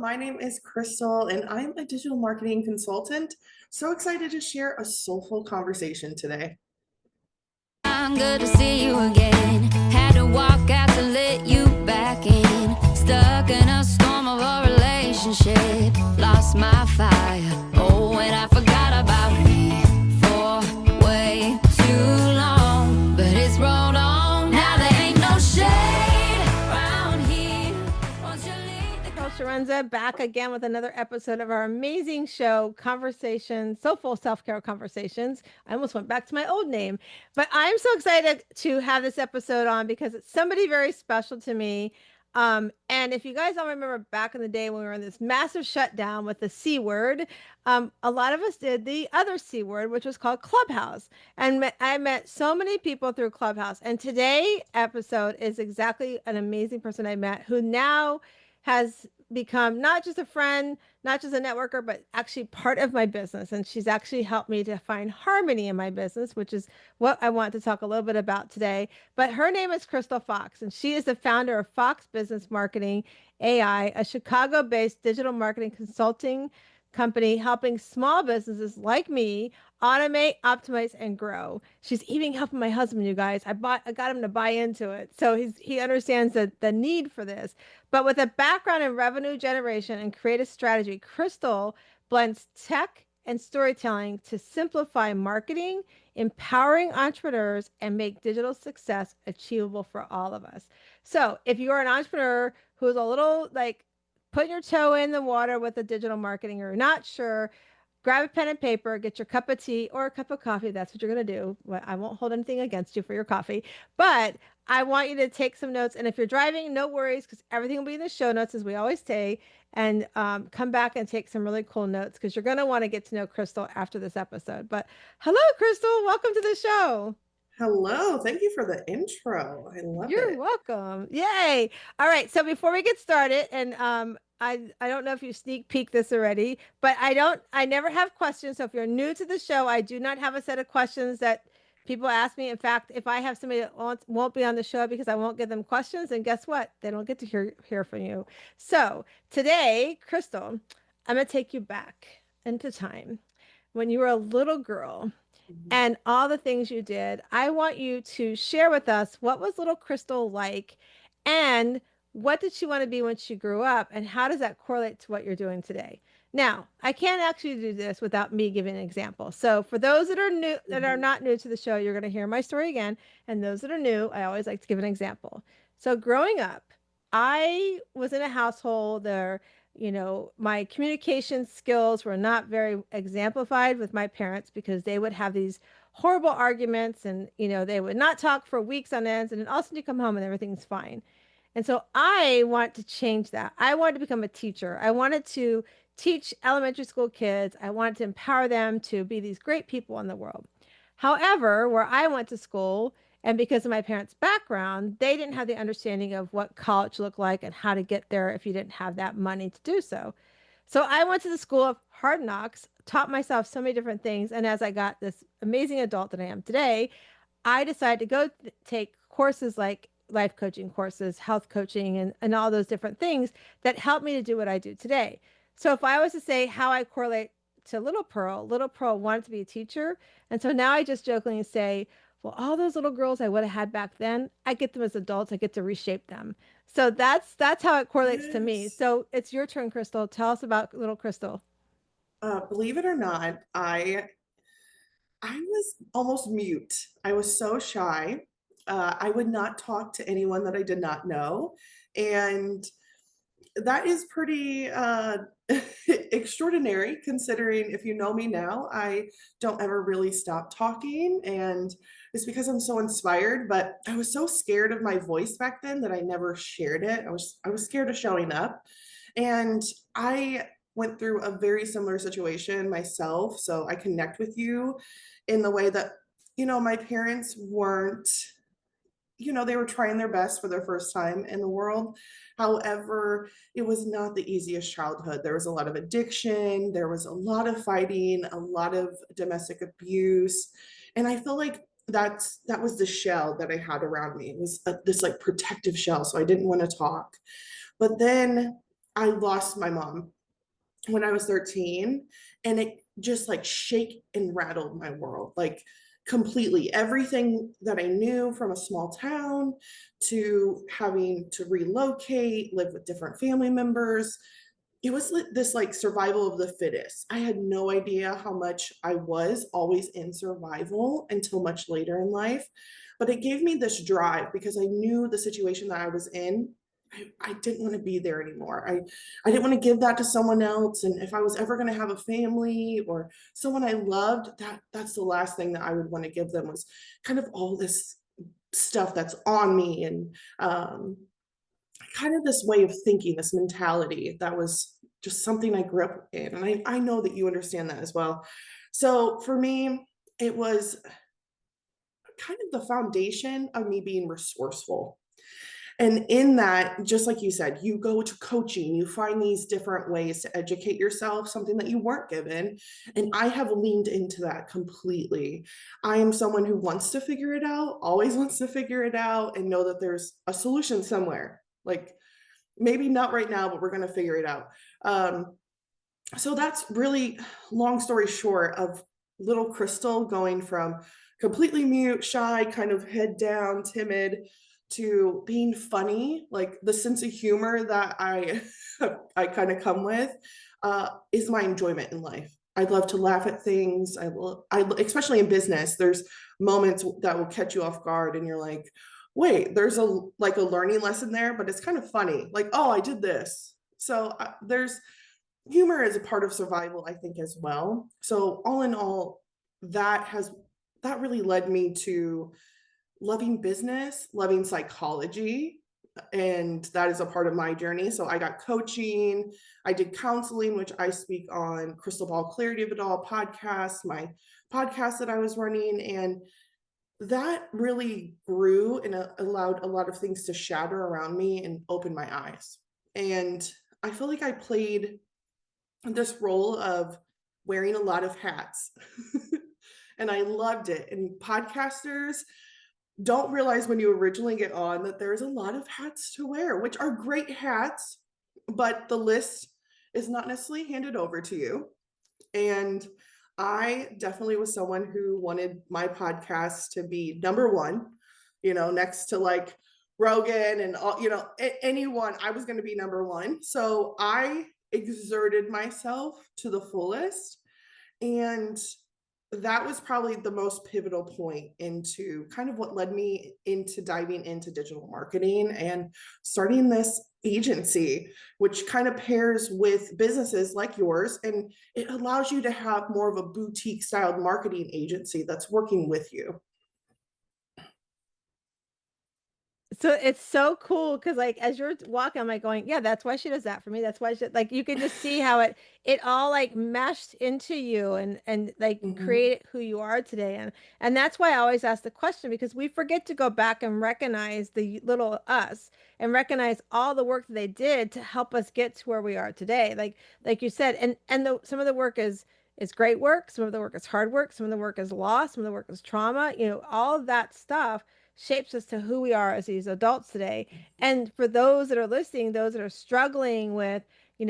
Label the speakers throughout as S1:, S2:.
S1: my name is Crystal and I'm a digital marketing consultant. So excited to share a soulful conversation today.
S2: I'm good to see you again. Had to walk out to let you back in. Stuck in a storm of a relationship. Lost my fire. Oh, and I forgot about me for way too long. But it's rolled on. Now there ain't no shade around here. Once you leave the
S3: Sharenza back again with another episode of our amazing show, Conversations, Soulful Self-Care Conversations. I almost went back to my old name, but I'm so excited to have this episode on because it's somebody very special to me. And if you guys don't remember back in the day when we were in this massive shutdown with the C word, a lot of us did the other C word, which was called Clubhouse. And I met so many people through Clubhouse. And today episode is exactly an amazing person I met who now has become not just a friend, not just a networker, but actually part of my business. And she's actually helped me to find harmony in my business, which is what I want to talk a little bit about today. But her name is Crystal Fox, and she is the founder of Fox Business Marketing AI, a Chicago-based digital marketing consulting company helping small businesses like me automate, optimize, and grow. She's even helping my husband, you guys. I got him to buy into it. So he understands the need for this. But with a background in revenue generation and creative strategy, Crystal blends tech and storytelling to simplify marketing, empowering entrepreneurs, and make digital success achievable for all of us. So if you're an entrepreneur who's a little like put your toe in the water with the digital marketing, or you're not sure, grab a pen and paper, get your cup of tea or a cup of coffee. That's what you're going to do. I won't hold anything against you for your coffee, but I want you to take some notes. And if you're driving, no worries, because everything will be in the show notes, as we always say. And come back and take some really cool notes, because you're going to want to get to know Crystal after this episode. But hello, Crystal. Welcome to the show.
S1: Hello, thank you for the intro. I love
S3: You're
S1: it.
S3: welcome. Yay. All right. So before we get started, and I don't know if you sneak peek this already, but I never have questions. So if you're new to the show, I do not have a set of questions that people ask me. In fact, if I have somebody that won't be on the show because I won't give them questions, and guess what? They don't get to hear from you. So today, Crystal, I'm gonna take you back into time when you were a little girl and all the things you did. I want you to share with us what was little Crystal like, and what did she want to be when she grew up, and how does that correlate to what you're doing today? Now, I can't actually do this without me giving an example. So for those that are new, that are not new to the show, you're going to hear my story again. And those that are new, I always like to give an example. So growing up, I was in a household there, my communication skills were not very exemplified with my parents, because they would have these horrible arguments, and they would not talk for weeks on ends, and then all of a sudden you come home and everything's fine. And so I want to change that. I wanted to become a teacher. I wanted to teach elementary school kids. I wanted to empower them to be these great people in the world. However, where I went to school, and because of my parents' background, they didn't have the understanding of what college looked like and how to get there if you didn't have that money to do so. So I went to the school of hard knocks, taught myself so many different things. And as I got this amazing adult that I am today, I decided to go take courses like life coaching courses, health coaching, and all those different things that helped me to do what I do today. So if I was to say how I correlate to Little Pearl wanted to be a teacher. And so now I just jokingly say, well, all those little girls I would have had back then, I get them as adults. I get to reshape them. So that's how it correlates to me.
S1: Yes.
S3: So it's your turn, Crystal. Tell us about little Crystal.
S1: Believe it or not, I was almost mute. I was so shy. I would not talk to anyone that I did not know, and that is pretty extraordinary, considering if you know me now, I don't ever really stop talking, and it's because I'm so inspired. But I was so scared of my voice back then that I never shared it. I was scared of showing up, and I went through a very similar situation myself, so I connect with you in the way that my parents weren't, they were trying their best for their first time in the world. However, it was not the easiest childhood. There was a lot of addiction, there was a lot of fighting, a lot of domestic abuse. And I feel like that was the shell that I had around me. It was this like protective shell. So I didn't want to talk. But then I lost my mom when I was 13, and it just like shake and rattled my world, like completely. Everything that I knew from a small town to having to relocate, live with different family members, it was this like survival of the fittest. I had no idea how much I was always in survival until much later in life. But it gave me this drive because I knew the situation that I was in. I didn't want to be there anymore. I didn't want to give that to someone else. And if I was ever going to have a family or someone I loved, that's the last thing that I would want to give them, was kind of all this stuff that's on me, and kind of this way of thinking, this mentality that was just something I grew up in. And I know that you understand that as well. So for me, it was kind of the foundation of me being resourceful. And in that, just like you said, you go to coaching, you find these different ways to educate yourself, something that you weren't given. And I have leaned into that completely. I am someone who wants to figure it out, always wants to figure it out, and know that there's a solution somewhere. Like, maybe not right now, but we're going to figure it out. So that's really, long story short, of little Crystal going from completely mute, shy, kind of head down, timid, to being funny. Like, the sense of humor that I I kind of come with is my enjoyment in life. I love to laugh at things. Especially in business, there's moments that will catch you off guard, and you're like, wait, there's a like a learning lesson there, but it's kind of funny. Like, oh, I did this. So there's humor is a part of survival, I think, as well. So all in all, that really led me to loving business, loving psychology, and that is a part of my journey. So I got coaching, I did counseling, which I speak on Crystal Ball Clarity of It All podcast, my podcast that I was running, and that really grew and allowed a lot of things to shatter around me and open my eyes. And I feel like I played this role of wearing a lot of hats. And I loved it. And podcasters don't realize when you originally get on that there's a lot of hats to wear, which are great hats, but the list is not necessarily handed over to you. And I definitely was someone who wanted my podcast to be number one, next to like Rogan and all, anyone. I was going to be number one. So I exerted myself to the fullest. And that was probably the most pivotal point into kind of what led me into diving into digital marketing and starting this agency, which kind of pairs with businesses like yours. And it allows you to have more of a boutique styled marketing agency that's working with you.
S3: So it's so cool because like as you're walking, I'm like going, yeah, that's why she does that for me. That's why she, like, you can just see how it all like meshed into you and like
S1: Mhm.
S3: created who you are today. And that's why I always ask the question, because we forget to go back and recognize the little us and recognize all the work that they did to help us get to where we are today. Like you said, and some of the work is great work, some of the work is hard work, some of the work is loss, some of the work is trauma, all of that stuff shapes us to who we are as these adults today. And for those that are listening, those that are struggling with,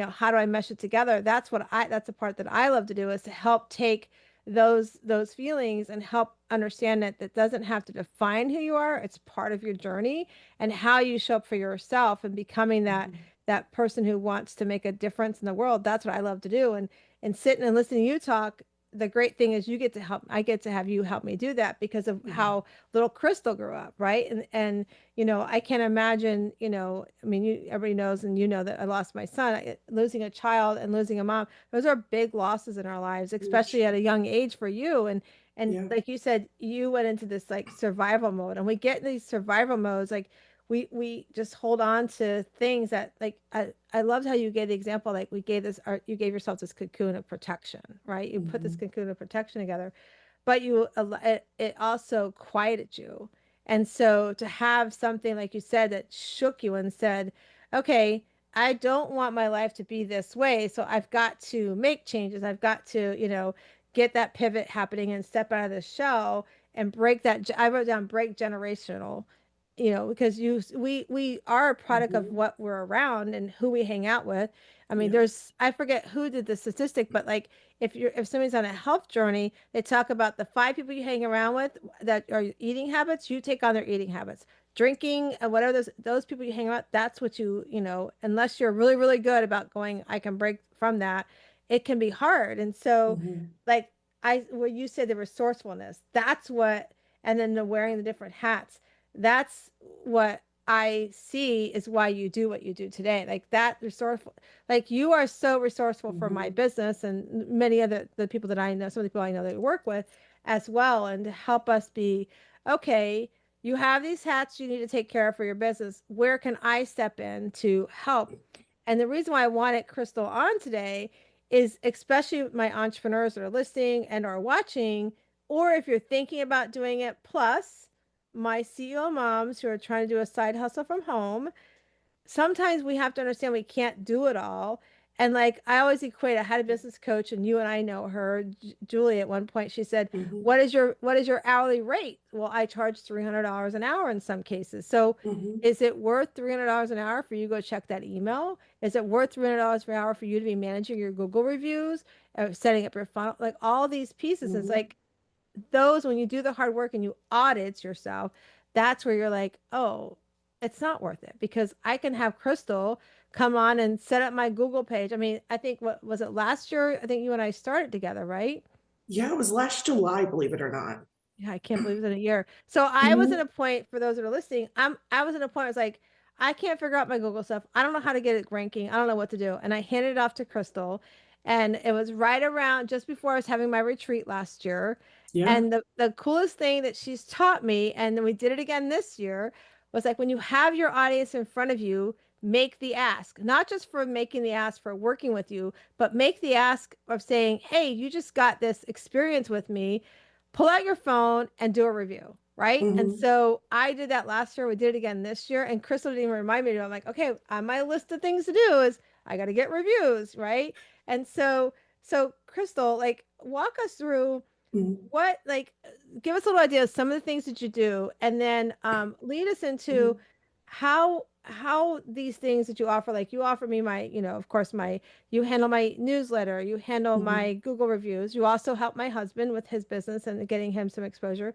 S3: how do I mesh it together? That's the part that I love to do, is to help take those feelings and help understand that doesn't have to define who you are. It's part of your journey and how you show up for yourself and becoming that person who wants to make a difference in the world. That's what I love to do. And sitting and listening to you talk, the great thing is I get to have you help me do that because of
S1: Mhm.
S3: how little Crystal grew up, right? And I can't imagine, I mean, everybody knows, and that I lost my son. Losing a child and losing a mom, those are big losses in our lives,
S1: Huge.
S3: especially at a young age for you. And
S1: Yeah.
S3: like you said, you went into this like survival mode, and we get in these survival modes, like we just hold on to things that, like, I loved how you gave the example, like you gave yourself this cocoon of protection, right? You put this
S1: Mhm.
S3: cocoon of protection together, but it also quieted you. And so to have something like you said that shook you and said, okay, I don't want my life to be this way, so I've got to make changes. I've got to, get that pivot happening and step out of the shell and break that. I wrote down break generational. you know, because we are a product of
S1: Mhm.
S3: what we're around and who we hang out with. I mean,
S1: Yeah.
S3: I forget who did the statistic, but like if somebody's on a health journey, they talk about the 5 people you hang around with that are eating habits, you take on their eating habits. Drinking and whatever those people you hang around, that's what you know, unless you're really, really good about going, I can break from that, it can be hard. And so
S1: Mhm.
S3: like where you said the resourcefulness, that's what, and then the wearing the different hats, that's what I see is why you do what you do today. Like that resourceful, like you are so resourceful for my
S1: Mhm.
S3: business and many other the people that I know, some of the people I know that I work with as well, and to help us be okay. You have these hats you need to take care of for your business. Where can I step in to help? And the reason why I wanted Crystal on today is especially my entrepreneurs that are listening and are watching, or if you're thinking about doing it, plus my CEO moms who are trying to do a side hustle from home. Sometimes we have to understand we can't do it all. And like I always equate, I had a business coach, and you and I know her, Julie. At one point, she said,
S1: Mhm.
S3: "What is your hourly rate?" Well, I charge $300 an hour in some cases. So,
S1: Mhm.
S3: is it worth $300 an hour for you to go check that email? Is it worth $300 per hour for you to be managing your Google reviews, setting up your funnel, like all these pieces? It's
S1: Mhm.
S3: like those when you do the hard work and you audit yourself, that's where you're like, oh, it's not worth it because I can have Crystal come on and set up my Google page. I mean, I think what was it last year? I think you and I started together, right?
S1: Yeah, it was last July, believe it or not.
S3: Yeah, I can't believe it's in a year. So I was at
S1: Mhm.
S3: a point for those that are listening. I was at a point. I was like, I can't figure out my Google stuff. I don't know how to get it ranking. I don't know what to do. And I handed it off to Crystal, and it was right around just before I was having my retreat last year.
S1: Yeah.
S3: And the coolest thing that she's taught me, and then we did it again this year, was like when you have your audience in front of you, make the ask, not just for making the ask for working with you, but make the ask of saying, hey, you just got this experience with me, pull out your phone and do a review. Right. And
S1: Mhm.
S3: so I did that last year. We did it again this year. And Crystal didn't even remind me to do it. I'm like, okay, on my list of things to do is I got to get reviews. Right. And so Crystal, like walk us through
S1: Mhm.
S3: what, like, give us a little idea of some of the things that you do, and then lead us into
S1: Mhm.
S3: how these things that you offer, like you offer me my, you know, of course, my, you handle my newsletter, you handle
S1: Mhm.
S3: my Google reviews, you also help my husband with his business and getting him some exposure.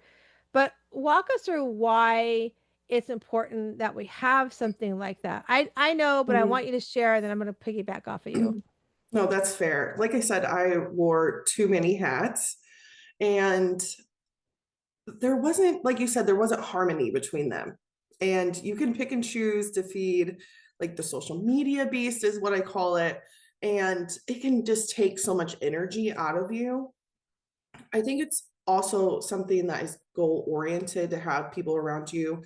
S3: But walk us through why it's important that we have something like that. I know, but I want
S1: Mhm.
S3: you to share, and then I'm going to piggyback off of you.
S1: No, that's fair. Like I said, I wore too many hats, and there wasn't, like you said, there wasn't harmony between them. And you can pick and choose to feed like the social media beast is what I call it. And it can just take so much energy out of you. I think it's also something that is goal oriented to have people around you,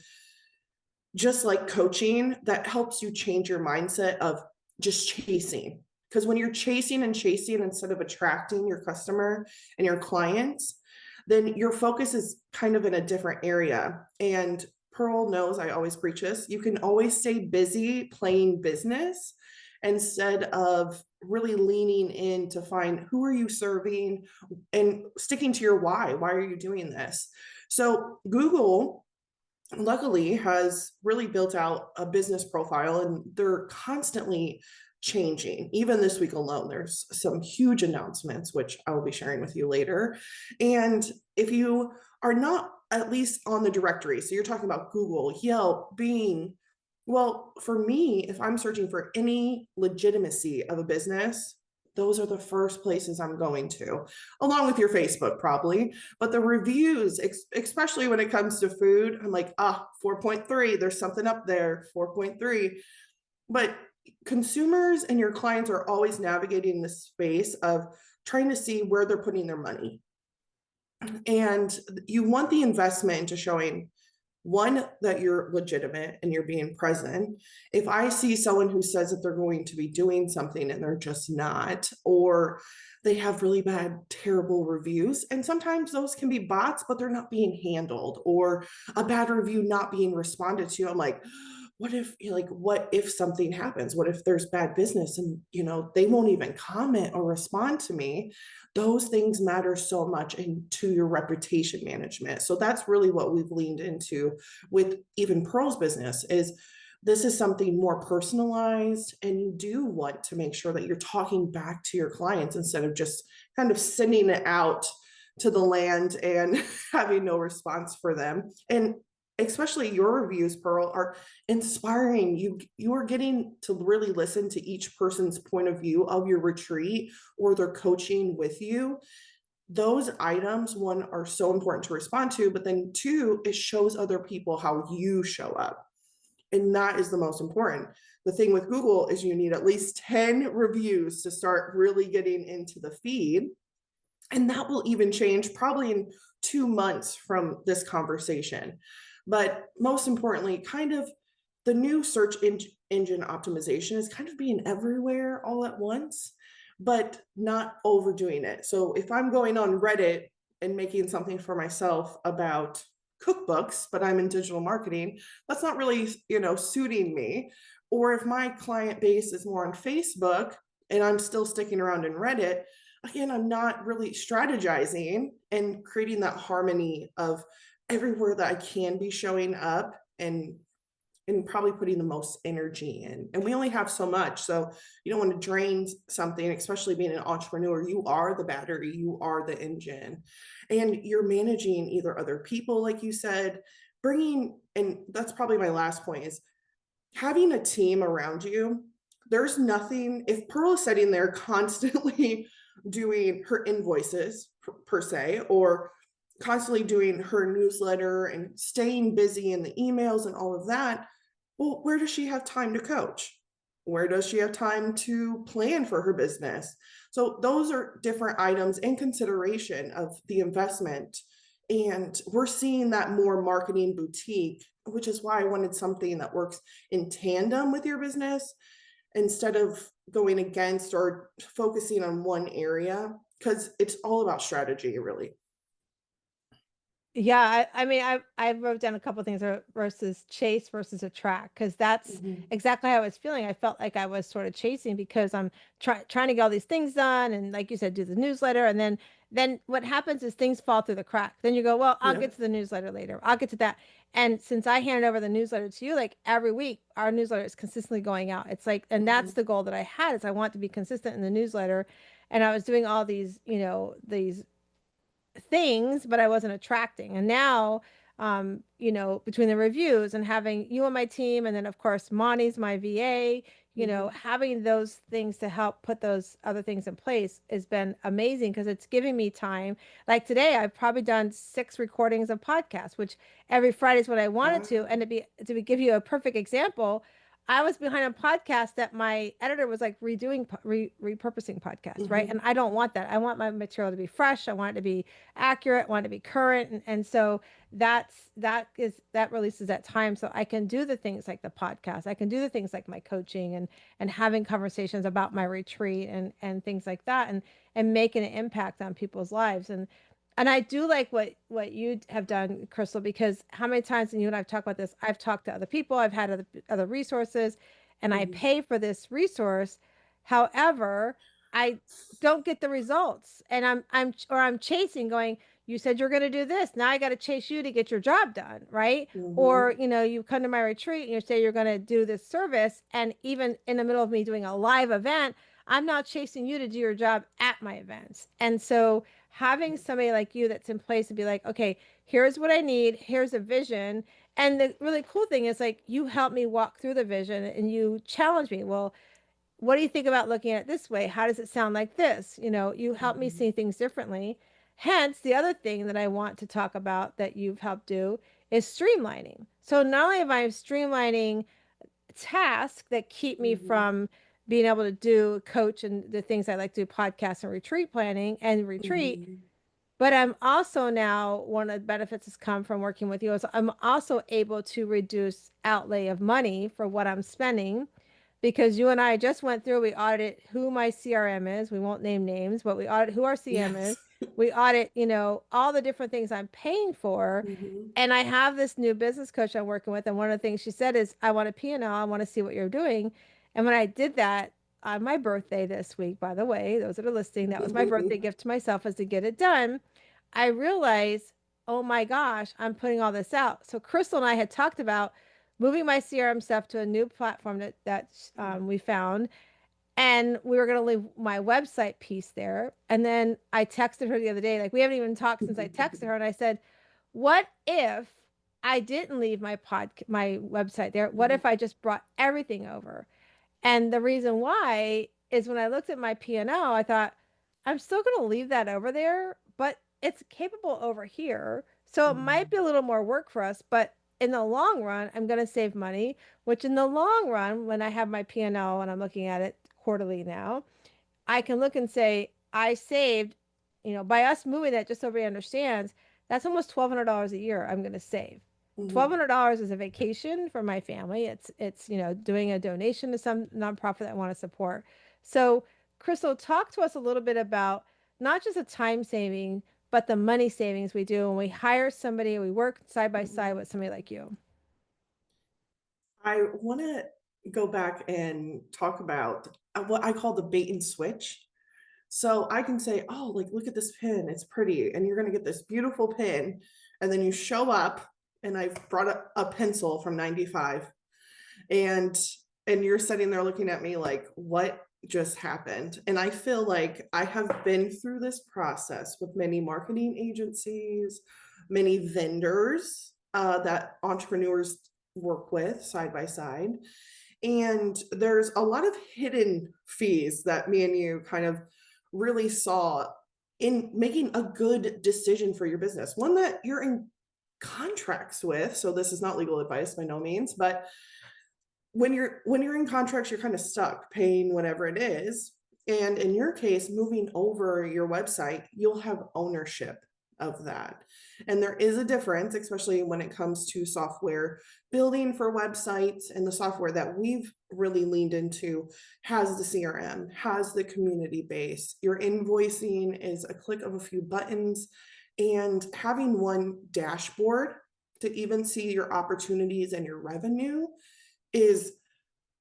S1: just like coaching, that helps you change your mindset of just chasing. Because when you're chasing and chasing instead of attracting your customer and your clients, then your focus is kind of in a different area. And Pearl knows I always preach this. You can always stay busy playing business instead of really leaning in to find who are you serving and sticking to your why. Why are you doing this? So Google luckily has really built out a business profile, and they're constantly changing. Even this week alone there's some huge announcements which I will be sharing with you later. And if you are not at least on the directory, so you're talking about Google, Yelp, Bing, well, for me, if I'm searching for any legitimacy of a business, those are the first places I'm going to, along with your Facebook, probably. But the reviews, especially when it comes to food, I'm like, 4.3, there's something up there, 4.3. But consumers and your clients are always navigating the space of trying to see where they're putting their money. And you want the investment into showing one, that you're legitimate and you're being present. If I see someone who says that they're going to be doing something and they're just not, or they have really bad, terrible reviews, and sometimes those can be bots, but they're not being handled, or a bad review not being responded to, I'm like, what if something happens? What if there's bad business and, they won't even comment or respond to me? Those things matter so much into your reputation management. So that's really what we've leaned into with even Pearl's business is this is something more personalized, and you do want to make sure that you're talking back to your clients instead of just kind of sending it out to the land and having no response for them. And especially your reviews, Pearl, are inspiring. You are getting to really listen to each person's point of view of your retreat or their coaching with you. Those items, one, are so important to respond to, but then two, it shows other people how you show up. And that is the most important. The thing with Google is you need at least 10 reviews to start really getting into the feed. And that will even change probably in 2 months from this conversation. But most importantly, kind of the new search engine optimization is kind of being everywhere all at once, but not overdoing it. So if I'm going on Reddit and making something for myself about cookbooks, but I'm in digital marketing, that's not really, suiting me. Or if my client base is more on Facebook and I'm still sticking around in Reddit, again, I'm not really strategizing and creating that harmony of everywhere that I can be showing up and probably putting the most energy in. And we only have so much. So you don't want to drain something, especially being an entrepreneur. You are the battery, you are the engine. And you're managing either other people, like you said, and that's probably my last point is having a team around you. There's nothing, if Pearl is sitting there constantly doing her invoices per se, or constantly doing her newsletter and staying busy in the emails and all of that, well, where does she have time to coach? Where does she have time to plan for her business? So those are different items in consideration of the investment. And we're seeing that more marketing boutique, which is why I wanted something that works in tandem with your business instead of going against or focusing on one area, because it's all about strategy, really.
S3: Yeah, I mean, I wrote down a couple of things versus chase versus attract, because that's
S1: Mhm.
S3: exactly how I was feeling. I felt like I was sort of chasing because I'm trying to get all these things done, and like you said, do the newsletter, and then what happens is things fall through the crack. Then you go, well, I'll get
S1: Yep.
S3: to the newsletter later. I'll get to that. And since I handed over the newsletter to you, like every week, our newsletter is consistently going out. It's like, and that's
S1: Mhm.
S3: the goal that I had is I want to be consistent in the newsletter, and I was doing all these, these things, but I wasn't attracting. And now, between the reviews and having you on my team, and then of course Monty's my VA,
S1: Mhm.
S3: having those things to help put those other things in place has been amazing because it's giving me time. Like today, I've probably done 6 recordings of podcasts, which every Friday is what I wanted to. And
S1: Wow.
S3: give you a perfect example, I was behind a podcast that my editor was like repurposing podcasts, right? And
S1: Mhm.
S3: I don't want that. I want my material to be fresh. I want it to be accurate, want to be current. And so that releases that time so I can do the things like the podcast. I can do the things like my coaching and having conversations about my retreat and things like that and making an impact on people's lives. And I do like what you have done, Crystal, because how many times, and you and I've talked about this, I've talked to other people, I've had other resources, and I
S1: Mhm.
S3: pay for this resource. However, I don't get the results, and I'm chasing, going, you said you're going to do this. Now I got to chase you to get your job done, right? Or,
S1: Mhm.
S3: you come to my retreat and you say you're going to do this service, and even in the middle of me doing a live event, I'm not chasing you to do your job at my events. And so having somebody like you that's in place to be like, okay, here's what I need, here's a vision. And the really cool thing is like you help me walk through the vision and you challenge me. Well, what do you think about looking at it this way? How does it sound like this? You help me
S1: Mhm.
S3: see things differently. Hence, the other thing that I want to talk about that you've helped do is streamlining. So not only am I streamlining tasks that keep me
S1: Mhm.
S3: from being able to do coach and the things I like to do, podcast and retreat planning and retreat,
S1: Mhm.
S3: but I'm also now, one of the benefits has come from working with you is I'm also able to reduce outlay of money for what I'm spending because you and I just went through, we audited who my CRM is. We won't name names, but we audited who our CM
S1: Yes.
S3: is. We audit, all the different things I'm paying for.
S1: Mhm.
S3: And I have this new business coach I'm working with. And one of the things she said is, I want a P&L. I want to see what you're doing. And when I did that on my birthday this week, by the way, those that are listening, that was my birthday gift to myself, was to get it done. I realized, oh my gosh, I'm putting all this out. So Crystal and I had talked about moving my CRM stuff to a new platform that we found, and we were going to leave my website piece there. And then I texted her the other day, like we haven't even talked since I texted her, and I said, what if I didn't leave my website there? What if I just brought everything over? And the reason why is when I looked at my P&L, I thought, I'm still going to leave that over there, but it's capable over here. So it might be a little more work for us, but in the long run, I'm going to save money, which in the long run, when I have my P&L and I'm looking at it quarterly now, I can look and say, I saved, by us moving that, just so everybody understands, that's almost $1,200 a year I'm going to save.
S1: Mhm.
S3: $1,200 is a vacation for my family. It's doing a donation to some nonprofit that I want to support. So, Crystal, talk to us a little bit about not just the time saving, but the money savings we do when we hire somebody, we work side by side
S1: Mhm.
S3: with somebody like you.
S1: I want to go back and talk about what I call the bait and switch. So I can say, oh, like, look at this pin, it's pretty, and you're going to get this beautiful pin. And then you show up, and I've brought a pencil from 95, and you're sitting there looking at me like, what just happened? And I feel like I have been through this process with many marketing agencies, many vendors that entrepreneurs work with side by side. And there's a lot of hidden fees that me and you kind of really saw in making a good decision for your business, one that you're in contracts with. So this is not legal advice by no means, but when you're in contracts, you're kind of stuck paying whatever it is. And in your case, moving over your website, you'll have ownership of that. And there is a difference, especially when it comes to software building for websites. And the software that we've really leaned into has the CRM, has the community base. Your invoicing is a click of a few buttons, and having one dashboard to even see your opportunities and your revenue is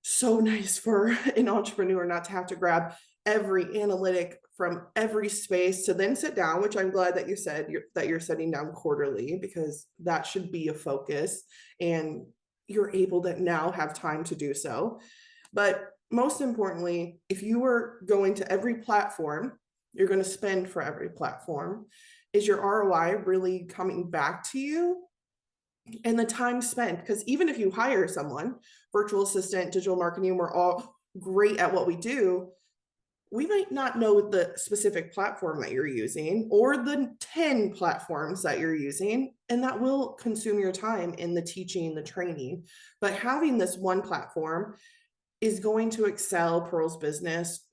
S1: so nice for an entrepreneur, not to have to grab every analytic from every space to then sit down, which I'm glad that you said that you're sitting down quarterly, because that should be a focus, and you're able to now have time to do so. But most importantly, if you were going to every platform, you're going to spend for every platform. Is your ROI really coming back to you? And the time spent, because even if you hire someone, virtual assistant, digital marketing, we're all great at what we do, we might not know the specific platform that you're using or the 10 platforms that you're using, and that will consume your time in the teaching, the training. But having this one platform is going to excel Pearl's business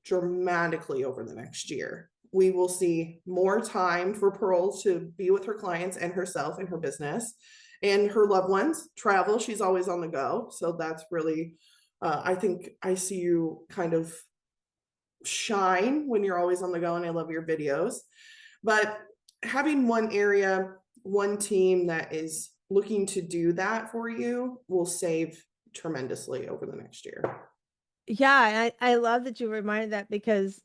S1: dramatically over the next year. We will see more time for Pearl to be with her clients and herself and her business and her loved ones. Travel, she's always on the go. So that's really, I think I see you kind of shine when you're always on the go, and I love your videos. But having one area, one team that is looking to do that for you will save tremendously over the next year.
S3: Yeah, and I love that you reminded that because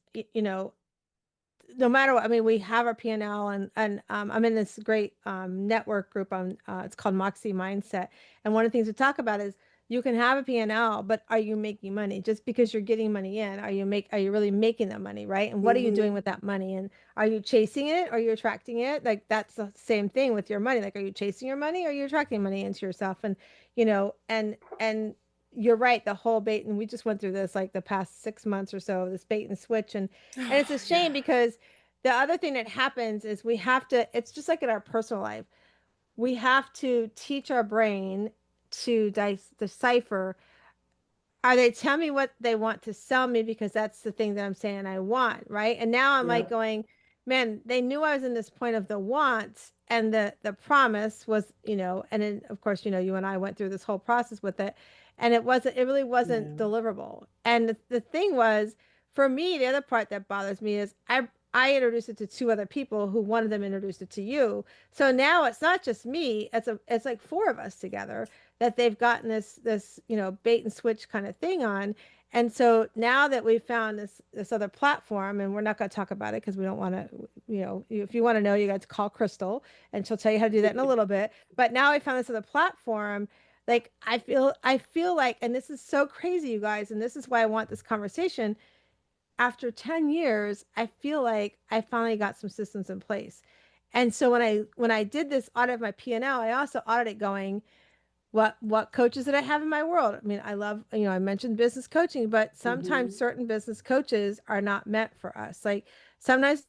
S3: no matter what, I mean, we have our P&L, and I'm in this great network group on it's called Moxie Mindset. And one of the things we talk about is you can have a P&L, but are you making money? Just because you're getting money in, are you really making that money, right? And what are you doing
S1: Mm-hmm.
S3: with that money? And are you chasing it? Or are you attracting it? Like that's the same thing with your money. Like, are you chasing your money? Or are you attracting money into yourself? And and you're right, the whole bait, and we just went through this like the past 6 months or so, this bait and switch, and it's a shame
S1: Yeah.
S3: because the other thing that happens is we have to, it's just like in our personal life, we have to teach our brain to decipher, are they telling me what they want to sell me because that's the thing that I'm saying I want, right? And now I'm like
S1: Yep.
S3: going, man, they knew I was in this point of the want, and the promise was, and then of course, you and I went through this whole process with it, and it really wasn't
S1: Yeah.
S3: deliverable. And the thing was, for me, the other part that bothers me is I introduced it to two other people who one of them introduced it to you. So now it's not just me, it's like four of us together that they've gotten this, you know, bait and switch kind of thing on. And so now that we've found this other platform, and we're not going to talk about it because we don't want to, you know, if you want to know, you got to call Crystal and she'll tell you how to do that in a little bit. But now I found this other platform. Like I feel like, and this is so crazy, you guys, and this is why I want this conversation. After 10 years, I feel like I finally got some systems in place. And so when I did this audit of my P&L, I also audited going, what coaches did I have in my world? I mean, I love, you know, I mentioned business coaching, but sometimes
S1: Mhm.
S3: certain business coaches are not meant for us. Like sometimes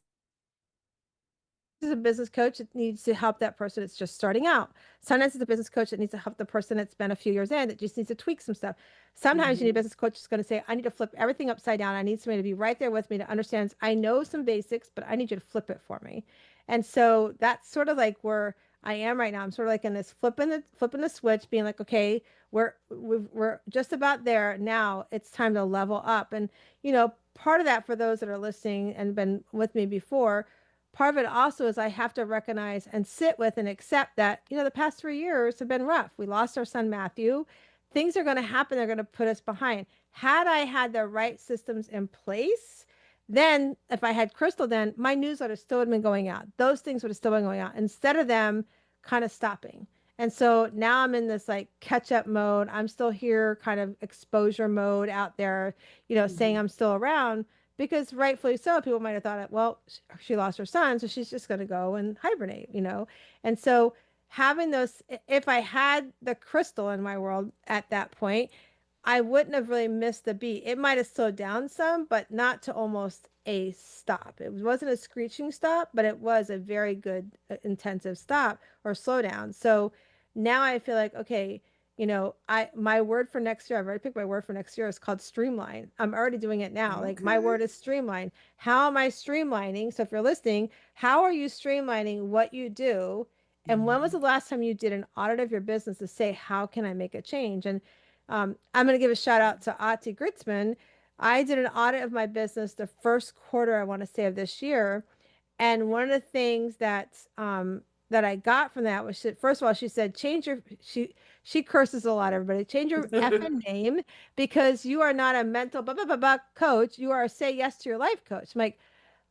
S3: is a business coach that needs to help that person that's just starting out. Sometimes it's a business coach that needs to help the person that's been a few years in that just needs to tweak some stuff. Sometimes you need a
S1: Mhm.
S3: business coach that's going to say, I need to flip everything upside down. I need somebody to be right there with me to understand. I know some basics, but I need you to flip it for me. And so that's sort of like where I am right now. I'm sort of like in this flipping the switch, being like, okay, we're just about there. Now it's time to level up. And you know, part of that for those that are listening and been with me before, part of it also is I have to recognize and sit with and accept that, you know, the past 3 years have been rough. We lost our son, Matthew. Things are going to happen. They're going to put us behind. Had I had the right systems in place, then if I had Crystal, then my newsletter still would have been going out. Those things would have still been going out instead of them kind of stopping. And so now I'm in this like catch up mode. I'm still here, kind of exposure mode out there, you know, saying
S1: Mhm.
S3: I'm still around because rightfully so, people might have thought, well, she lost her son, so she's just going to go and hibernate, you know? And so having those, if I had the crystal in my world at that point, I wouldn't have really missed the beat. It might have slowed down some, but not to almost a stop. It wasn't a screeching stop, but it was a very good intensive stop or slowdown. So now I feel like, okay, you know, my word for next year, I've already picked my word for next year. It's called streamline. I'm already doing it now. Like my
S1: Okay.
S3: word is streamline. How am I streamlining? So if you're listening, how are you streamlining what you do? And when was
S1: Mhm.
S3: the last time you did an audit of your business to say, how can I make a change? And I'm going to give a shout out to Ati Gritzman. I did an audit of my business the first quarter, I want to say, of this year. And one of the things that I got from that was, first of all, she said, change your, she curses a lot, everybody, change your effing name because you are not a mental blah, blah, blah, blah coach. You are a say yes to your life coach. I'm like,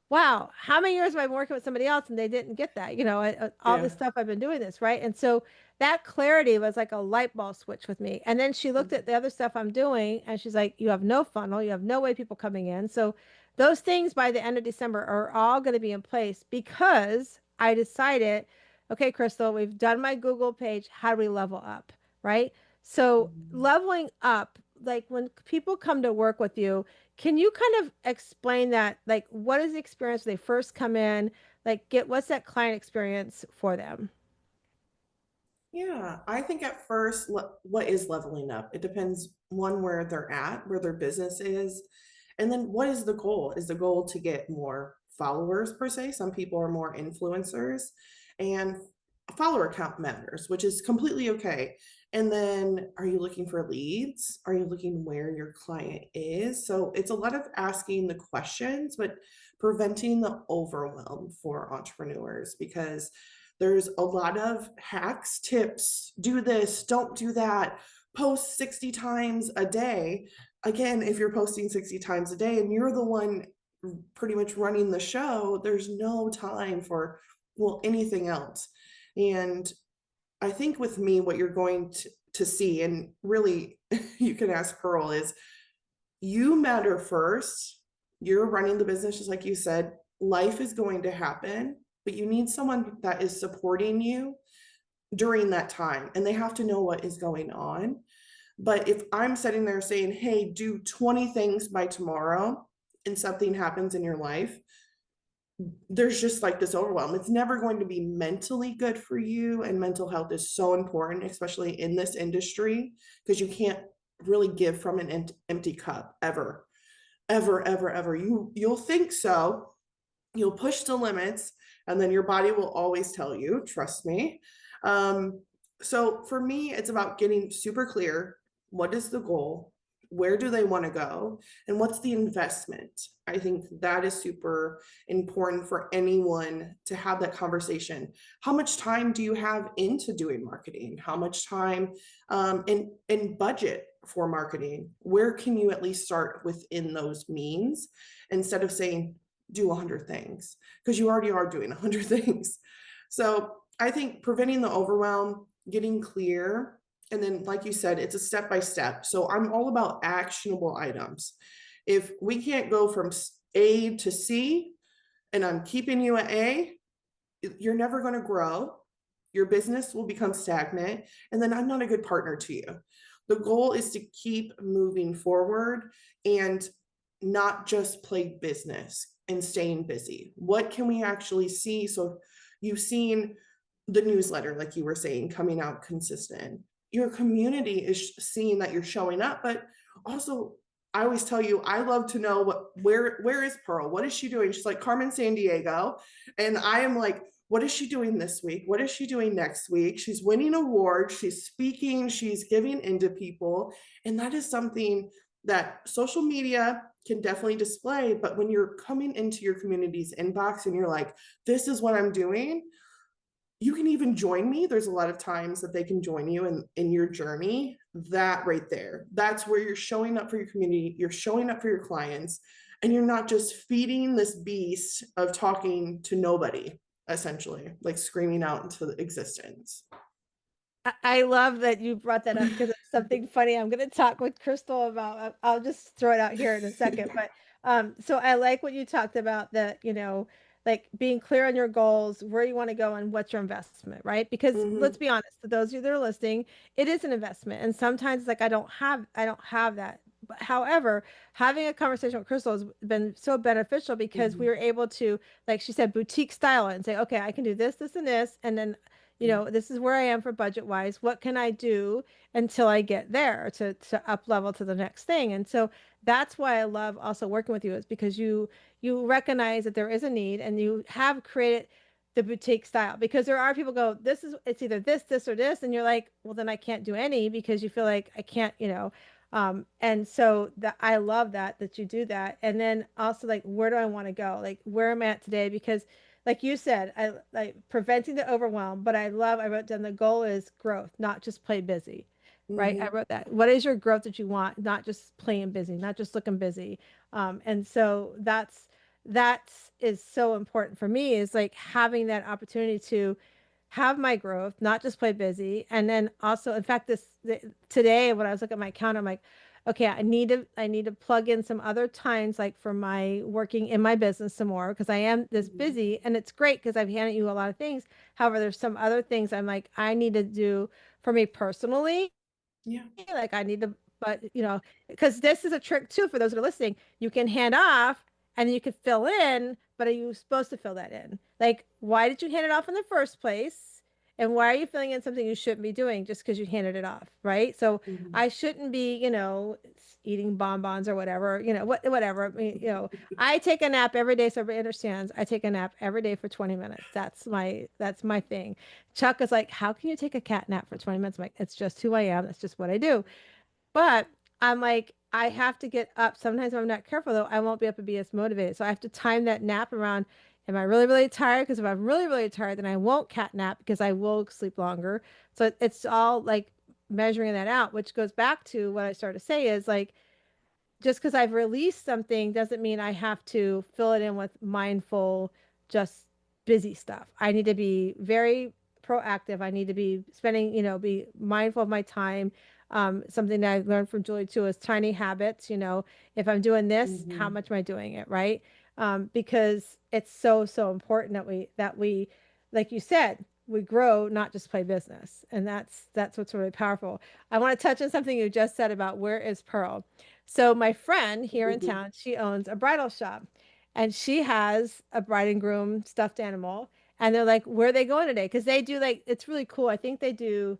S3: wow, how many years have I been working with somebody else and they didn't get that? You know, all this
S1: Yeah.
S3: stuff I've been doing this, right? And so that clarity was like a light bulb switch with me. And then she looked at the other stuff I'm doing and she's like, you have no funnel, you have no way people coming in. So those things by the end of December are all going to be in place because I decided, okay, Crystal, we've done my Google page. How do we level up? Right. So
S1: Mhm.
S3: leveling up, like when people come to work with you, can you kind of explain that? Like, what is the experience when they first come in? Like, what's that client experience for them?
S1: Yeah, I think at first, what is leveling up? It depends one where they're at, where their business is, and then what is the goal? Is the goal to get more followers per se? Some people are more influencers, and a follower count matters, which is completely okay. And then, are you looking for leads? Are you looking where your client is? So it's a lot of asking the questions, but preventing the overwhelm for entrepreneurs because there's a lot of hacks, tips, do this, don't do that, post 60 times a day. Again, if you're posting 60 times a day and you're the one pretty much running the show, there's no time for, well, anything else. And I think with me, what you're going to see, and really you can ask Pearl, is you matter first. You're running the business, just like you said. Life is going to happen, but you need someone that is supporting you during that time, and they have to know what is going on. But if I'm sitting there saying, hey, do 20 things by tomorrow, and something happens in your life, there's just like this overwhelm. It's never going to be mentally good for you. And mental health is so important, especially in this industry, because you can't really give from an empty cup ever, ever, ever, ever. You'll think so. You'll push the limits, and then your body will always tell you, trust me. So for me, it's about getting super clear. What is the goal? where do they want to go, and what's the investment? I think that is super important for anyone to have that conversation. How much time do you have into doing marketing? How much time and budget for marketing? Where can you at least start within those means, instead of saying do 100 things, because you already are doing 100 things. So I think preventing the overwhelm, getting clear, and then, like you said, it's a step by step. So I'm all about actionable items. If we can't go from A to C and I'm keeping you at A, you're never going to grow. Your business will become stagnant. And then I'm not a good partner to you. The goal is to keep moving forward and not just play business and staying busy. What can we actually see? So you've seen the newsletter, like you were saying, coming out consistent. Your community is seeing that you're showing up, but also I always tell you, I love to know where is Pearl? What is she doing? She's like Carmen Sandiego. And I am like, what is she doing this week? What is she doing next week? She's winning awards, she's speaking, she's giving into people. And that is something that social media can definitely display. But when you're coming into your community's inbox and you're like, this is what I'm doing, you can even join me. There's a lot of times that they can join you in your journey. That right there, that's where you're showing up for your community, you're showing up for your clients, and you're not just feeding this beast of talking to nobody, essentially, like screaming out into existence.
S3: I love that you brought that up because it's something funny I'm going to talk with Crystal about. I'll just throw it out here in a second. But so I like what you talked about, that, like being clear on your goals, where you want to go, and what's your investment, right? Because let's
S1: Mhm,
S3: be honest, to those of you that are listening, it is an investment. And sometimes it's like I don't have that. But however, having a conversation with Crystal has been so beneficial because we
S1: mhm,
S3: were able to, like she said, boutique style it and say, okay, I can do this, this, and this, and then
S1: yeah,
S3: this is where I am for budget wise. What can I do until I get there to up level to the next thing? And so that's why I love also working with you, is because you recognize that there is a need and you have created the boutique style. Because there are people go, it's either this or this, and you're like, well, then I can't do any, because you feel like I can't. And so that I love that you do that. And then also, like, where do I want to go? Like, where am I at today? Because like you said, I like preventing the overwhelm, but I wrote down the goal is growth, not just play busy. Right? I
S1: mhm,
S3: wrote that. What is your growth that you want? Not just playing busy, not just looking busy. And so that's is so important for me, is like having that opportunity to have my growth, not just play busy. And then also, in fact, today when I was looking at my account, I'm like, okay, I need to plug in some other times, like for my working in my business some more, because I am this
S1: mhm.
S3: busy, and it's great because I've handed you a lot of things. However, there's some other things I'm like, I need to do for me personally,
S1: Yeah.
S3: like I need to, but because this is a trick too for those that are listening. You can hand off and you can fill in, but are you supposed to fill that in? Like, why did you hand it off in the first place? And why are you filling in something you shouldn't be doing just because you handed it off, right? So
S1: Mhm.
S3: I shouldn't be, eating bonbons or whatever, whatever. I mean, I take a nap every day, so everybody understands. I take a nap every day for 20 minutes. That's my thing. Chuck is like, how can you take a cat nap for 20 minutes? I'm like, it's just who I am. That's just what I do. But I'm like, I have to get up. Sometimes if I'm not careful though, I won't be up and be as motivated. So I have to time that nap around. Am I really, really tired? Because if I'm really, really tired, then I won't cat nap because I will sleep longer. So it's all like measuring that out, which goes back to what I started to say is like, just because I've released something doesn't mean I have to fill it in with mindful, just busy stuff. I need to be very proactive. I need to be spending, be mindful of my time. Something that I learned from Julie too is tiny habits. If I'm doing this, how
S1: Mhm.
S3: much am I doing it, right? Because it's so, so important that we, like you said, we grow, not just play business. And that's what's really powerful. I want to touch on something you just said about where is Pearl. So my friend here in
S1: Mhm.
S3: town, she owns a bridal shop, and she has a bride and groom stuffed animal. And they're like, where are they going today? Because they do, like, it's really cool. I think they do,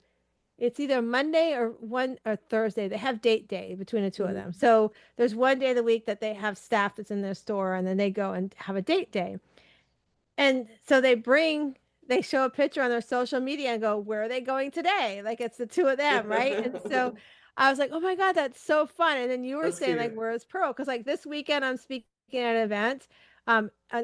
S3: it's either Monday or Thursday. They have date day between the two of them.
S1: Mhm.
S3: So there's one day of the week that they have staff that's in their store, and then they go and have a date day. And so they show a picture on their social media and go, where are they going today? Like it's the two of them, right? And so I was like, oh my God, that's so fun. And then you were
S1: That's
S3: saying like,
S1: cute.
S3: where's Pearl? Because like this weekend I'm speaking at an event,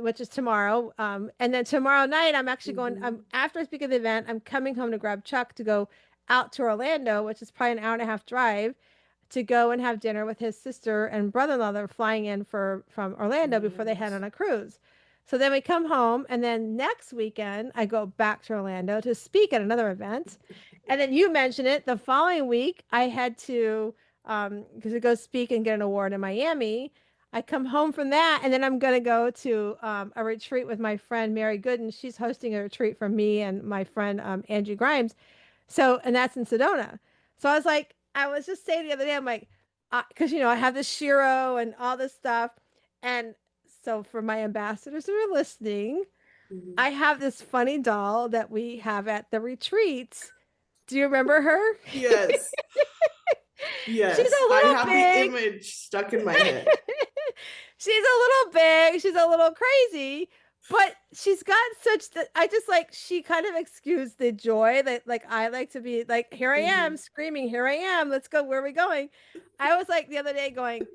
S3: which is tomorrow. And then tomorrow night I'm actually going,
S1: Mhm.
S3: after I speak at the event, I'm coming home to grab Chuck to go out to Orlando, which is probably an hour and a half drive to go and have dinner with his sister and brother-in-law that are flying in from Orlando before they head
S1: Nice.
S3: on a cruise. So then we come home, and then next weekend I go back to Orlando to speak at another event. And then you mentioned it, the following week I had to because we go speak and get an award in Miami. I come home from that, and then I'm going to go to a retreat with my friend Mary Gooden. She's hosting a retreat for me and my friend Angie Grimes. So, and that's in Sedona. So I was like, I was just saying the other day, I'm like, because I have the Shiro and all this stuff, and so for my ambassadors who are listening,
S1: Mhm.
S3: I have this funny doll that we have at the retreats. Do you remember her?
S1: Yes.
S3: She's
S1: Yes.
S3: a
S1: I
S3: little
S1: have the
S3: big.
S1: image stuck in my head.
S3: She's a little big. She's a little crazy, but she's got such that I just like she kind of excused the joy that like I like to be like, here I am
S1: Mhm.
S3: screaming, here I am. Let's go. Where are we going? I was like the other day going,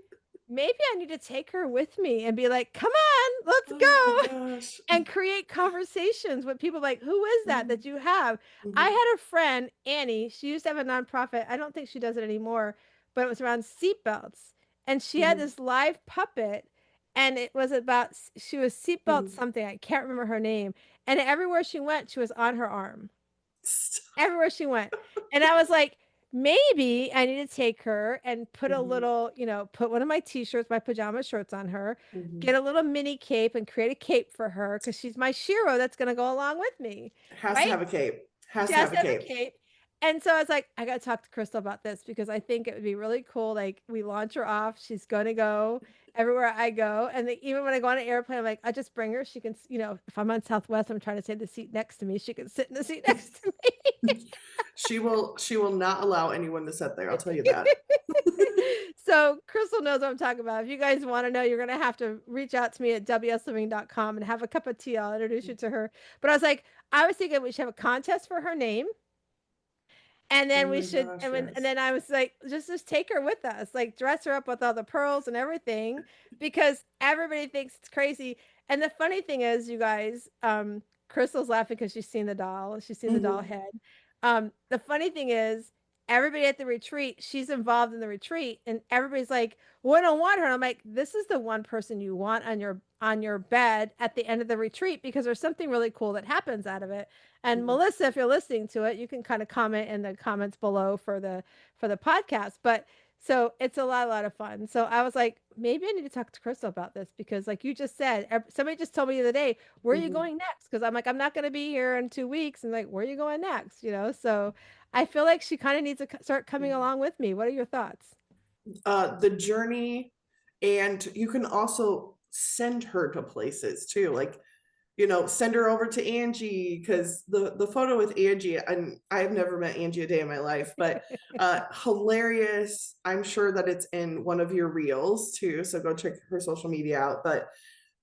S3: maybe I need to take her with me and be like, come on, let's
S1: Oh my
S3: go
S1: gosh.
S3: and create conversations with people like, who is that
S1: Mhm.
S3: that you have? I
S1: Mhm.
S3: had a friend, Annie, she used to have a nonprofit. I don't think she does it anymore, but it was around seatbelts. And she had
S1: Mhm.
S3: this live puppet, and it was about, she was seatbelt
S1: Mhm.
S3: something. I can't remember her name. And everywhere she went, she was on her arm
S1: Stop.
S3: everywhere she went. And I was like, maybe I need to take her and put a
S1: Mhm.
S3: little, put one of my t-shirts, my pajama shirts on her, get
S1: Mhm.
S3: a little mini cape and create a cape for her because she's my Shiro that's going to go along with me.
S1: Has to
S3: Right?
S1: have a cape. Has
S3: She
S1: to
S3: has
S1: have a
S3: to have a
S1: cape.
S3: cape. And so I was like, I got to talk to Crystal about this because I think it would be really cool. Like, we launch her off. She's going to go everywhere I go. And even when I go on an airplane, I'm like, I just bring her. She can, if I'm on Southwest, I'm trying to save the seat next to me. She can sit in the seat next to me.
S1: She will not allow anyone to sit there. I'll tell you that.
S3: So Crystal knows what I'm talking about. If you guys want to know, you're going to have to reach out to me at wsliving.com and have a cup of tea. I'll introduce you to her. But I was like, I was thinking we should have a contest for her name. And
S1: Oh
S3: then we
S1: my
S3: should,
S1: gosh,
S3: and
S1: yes.
S3: then I was like, just take her with us, like dress her up with all the pearls and everything, because everybody thinks it's crazy. And the funny thing is, you guys, Crystal's laughing because she's seen the doll
S1: Mhm.
S3: head. The funny thing is, everybody at the retreat, she's involved in the retreat, and everybody's like, "Well, I don't want her." And I'm like, "This is the one person you want on your bed at the end of the retreat because there's something really cool that happens out of it." And
S1: Mhm.
S3: Melissa, if you're listening to it, you can kind of comment in the comments below for the podcast. But so it's a lot of fun. So I was like, maybe I need to talk to Crystal about this because, like you just said, somebody just told me the other day, where are you
S1: Mhm.
S3: going next? Because I'm like, I'm not going to be here in 2 weeks, and like, where are you going next? So I feel like she kind of needs to start coming
S1: Mhm.
S3: along with me. What are your thoughts?
S1: The journey, and you can also send her to places too. Like, send her over to Angie, because the photo with Angie, and I've never met Angie a day in my life, but hilarious. I'm sure that it's in one of your reels too, so go check her social media out. But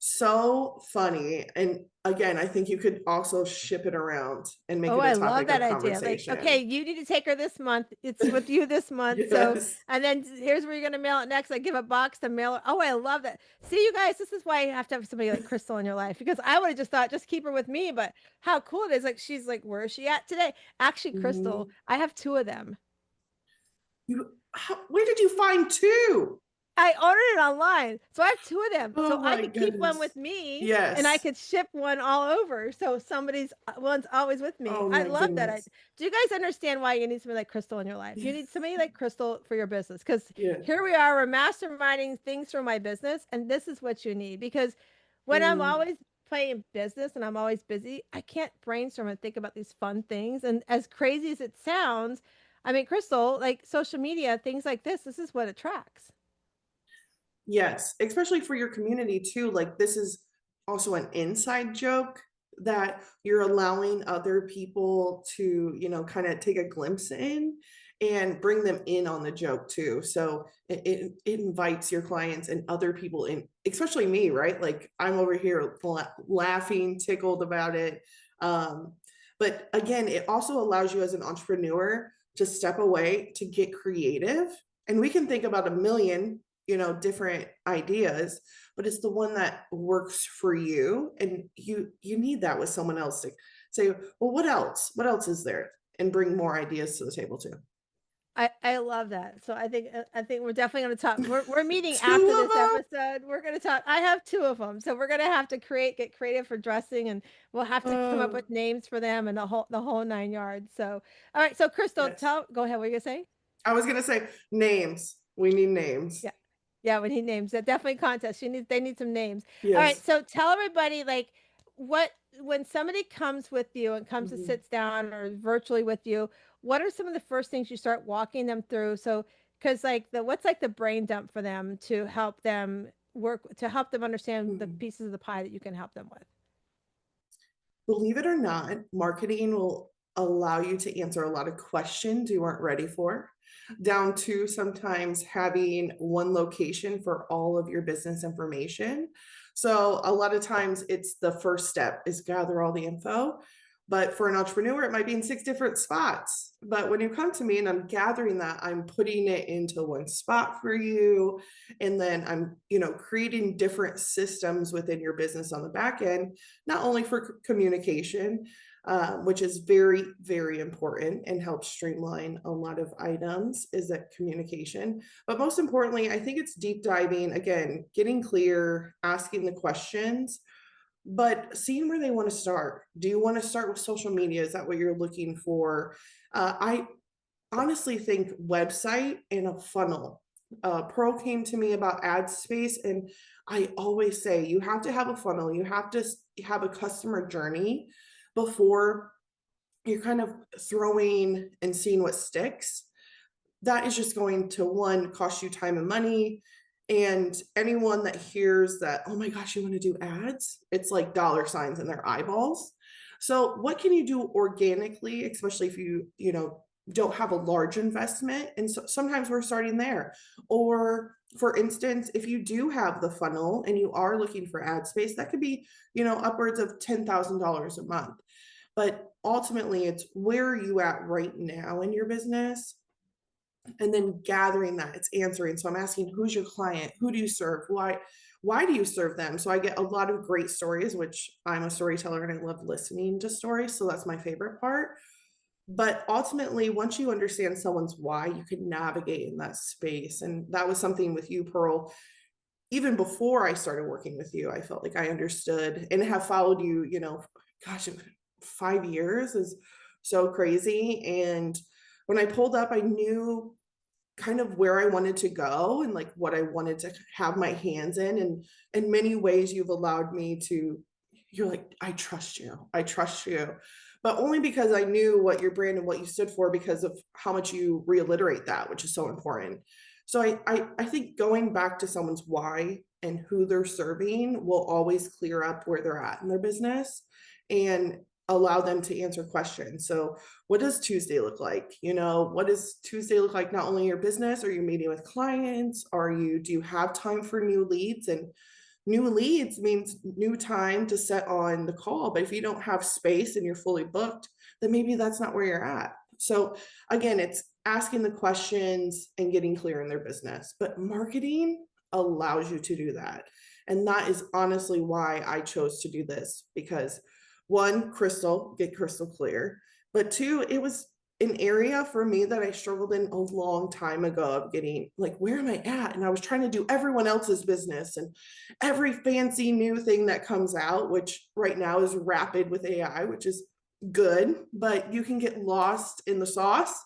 S1: so funny. And again, I think you could also ship it around and make
S3: Oh,
S1: it a
S3: I love
S1: topic
S3: that
S1: of
S3: idea. Like, okay,
S1: conversation.
S3: you need to take her this month. It's with you this month. So,
S1: Yes.
S3: and then here's where you're going to mail it next. I give a box to mail her. Oh, I love that. See, you guys, this is why you have to have somebody like Crystal in your life because I would have just thought, just keep her with me. But how cool it is. Like, she's like, where is she at today? Actually, Crystal,
S1: Mhm.
S3: I have two of them.
S1: Where did you find two?
S3: I ordered it online. So I have two of them. So
S1: Oh
S3: I
S1: my
S3: could keep one
S1: goodness.
S3: with me and I
S1: Yes.
S3: could ship one all over. So somebody's one's always with me.
S1: Oh
S3: I
S1: my
S3: love that.
S1: goodness.
S3: Do you guys understand why you need somebody like Crystal in your life? You need somebody like Crystal for your business because
S1: Yeah.
S3: here we are, we're masterminding things for my business, and this is what you need. Because when I'm
S1: Mhm.
S3: always playing business and I'm always busy, I can't brainstorm and think about these fun things. And as crazy as it sounds, I mean, Crystal, like social media, things like this is what attracts.
S1: Yes, especially for your community too. Like, this is also an inside joke that you're allowing other people to, kind of take a glimpse in and bring them in on the joke too. So it invites your clients and other people in, especially me, right? Like, I'm over here laughing, tickled about it. But again, it also allows you as an entrepreneur to step away to get creative. And we can think about a million, different ideas, but it's the one that works for you. And you need that with someone else to say, well, what else? What else is there? And bring more ideas to the table too.
S3: I love that. So I think we're definitely going to talk. We're meeting
S1: Two
S3: after
S1: of
S3: this
S1: them.
S3: episode. We're going to talk. I have two of them, so we're going to have to get creative for dressing, and we'll have to come up
S1: Oh,
S3: with names for them and the whole nine yards. So all right. So Crystal,
S1: yes.
S3: go ahead. What are you gonna say?
S1: I was gonna say names. We need names.
S3: Yeah. Yeah, when he names that, definitely contest. They need some names. All right,
S1: Yes.
S3: so tell everybody like what when somebody comes with you and comes and
S1: Mhm.
S3: sits down or virtually with you, what are some of the first things you start walking them through? So because like what's like the brain dump for them to help them understand the
S1: Mhm.
S3: pieces of the pie that you can help them with.
S1: Believe it or not, marketing will allow you to answer a lot of questions you weren't ready for, down to sometimes having one location for all of your business information. So a lot of times it's the first step is gather all the info. But for an entrepreneur, it might be in 6 different spots. But when you come to me and I'm gathering that, I'm putting it into one spot for you. And then I'm, creating different systems within your business on the back end, not only for communication, which is very, very important and helps streamline a lot of items, is that communication. But most importantly, I think it's deep diving, again, getting clear, asking the questions, but seeing where they want to start. Do you want to start with social media? Is that what you're looking for? I honestly think website and a funnel. Pearl came to me about ad space, and I always say you have to have a funnel. You have to have a customer journey before you're kind of throwing and seeing what sticks. That is just going to, one, cost you time and money. And anyone that hears that, oh my gosh, you want to do ads, it's like dollar signs in their eyeballs. So what can you do organically, especially if you don't have a large investment? And so sometimes we're starting there. Or for instance, if you do have the funnel and you are looking for ad space, that could be, upwards of $10,000 a month. But ultimately, it's where are you at right now in your business? And then gathering that, it's answering. So I'm asking, who's your client? Who do you serve? Why do you serve them? So I get a lot of great stories, which I'm a storyteller and I love listening to stories. So that's my favorite part. But ultimately, once you understand someone's why, you can navigate in that space. And that was something with you, Pearl. Even before I started working with you, I felt like I understood and have followed you, gosh, 5 years is so crazy. And when I pulled up, I knew kind of where I wanted to go and like what I wanted to have my hands in. And in many ways, you've allowed me to, you're like, I trust you. I trust you. But only because I knew what your brand and what you stood for because of how much you reiterate that, which is so important. So I think going back to someone's why and who they're serving will always clear up where they're at in their business and allow them to answer questions. So what does Tuesday look like? What does Tuesday look like? Not only your business, are you meeting with clients? Do you have time for new leads? And new leads means new time to set on the call. But if you don't have space and you're fully booked, then maybe that's not where you're at. So again, it's asking the questions and getting clear in their business. But marketing allows you to do that. And that is honestly why I chose to do this, because one, get crystal clear, but two, it was an area for me that I struggled in a long time ago of getting like, where am I at? And I was trying to do everyone else's business and every fancy new thing that comes out, which right now is rapid with AI, which is good, but you can get lost in the sauce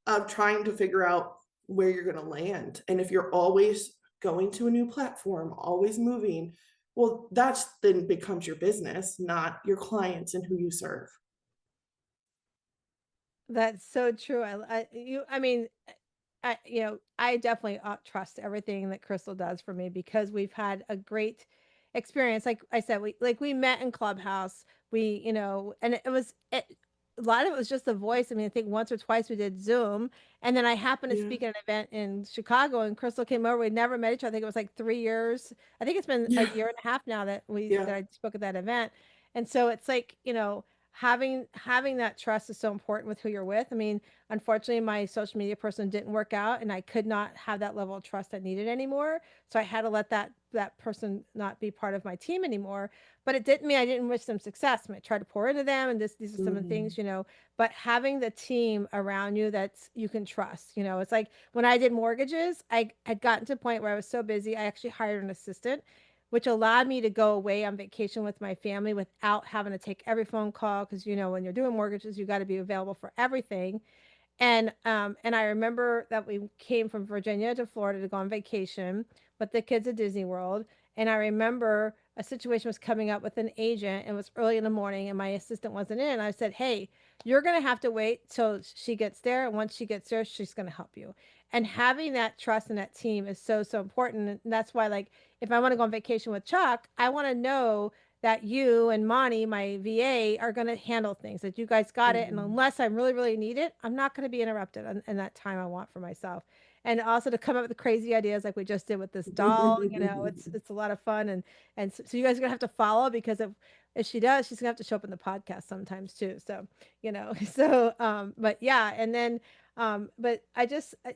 S1: of trying to figure out where you're going to land. And if you're always going to a new platform, always moving, well, that's then becomes your business, not your clients and who you serve.
S3: That's so true. I mean, I definitely trust everything that Crystal does for me because we've had a great experience. Like I said, we met in Clubhouse. And a lot of it was just the voice. I mean, I think once or twice we did Zoom, and then I happened to
S1: Yeah.
S3: speak at an event in Chicago, and Crystal came over. We never met each other. I think it was like 3 years. I think it's been a
S1: Yeah.
S3: year and a half now that
S1: Yeah.
S3: I spoke at that event, and so it's like having that trust is so important with who you're with. I mean, unfortunately, my social media person didn't work out, and I could not have that level of trust I needed anymore. So I had to let that person not be part of my team anymore. But it didn't mean I didn't wish them success. I mean, I tried to pour into them, and these are some of the
S1: Mhm.
S3: things, But having the team around you that's you can trust, it's like when I did mortgages, I had gotten to a point where I was so busy, I actually hired an assistant, which allowed me to go away on vacation with my family without having to take every phone call. Because when you're doing mortgages, you got to be available for everything. And I remember that we came from Virginia to Florida to go on vacation with the kids at Disney World. And I remember a situation was coming up with an agent, and it was early in the morning, and my assistant wasn't in. I said, "Hey, you're going to have to wait till she gets there. And once she gets there, she's going to help you." And having that trust in that team is so, so important. And that's why, like, if I want to go on vacation with Chuck, I want to know that you and Monty, my VA, are going to handle things, that you guys got it. And
S1: Mhm.
S3: unless I really, really need it, I'm not going to be interrupted in that time I want for myself. And also to come up with crazy ideas like we just did with this doll, it's a lot of fun. And so you guys are going to have to follow, because if she does, she's going to have to show up in the podcast sometimes too. So, but yeah. And then, but I just, I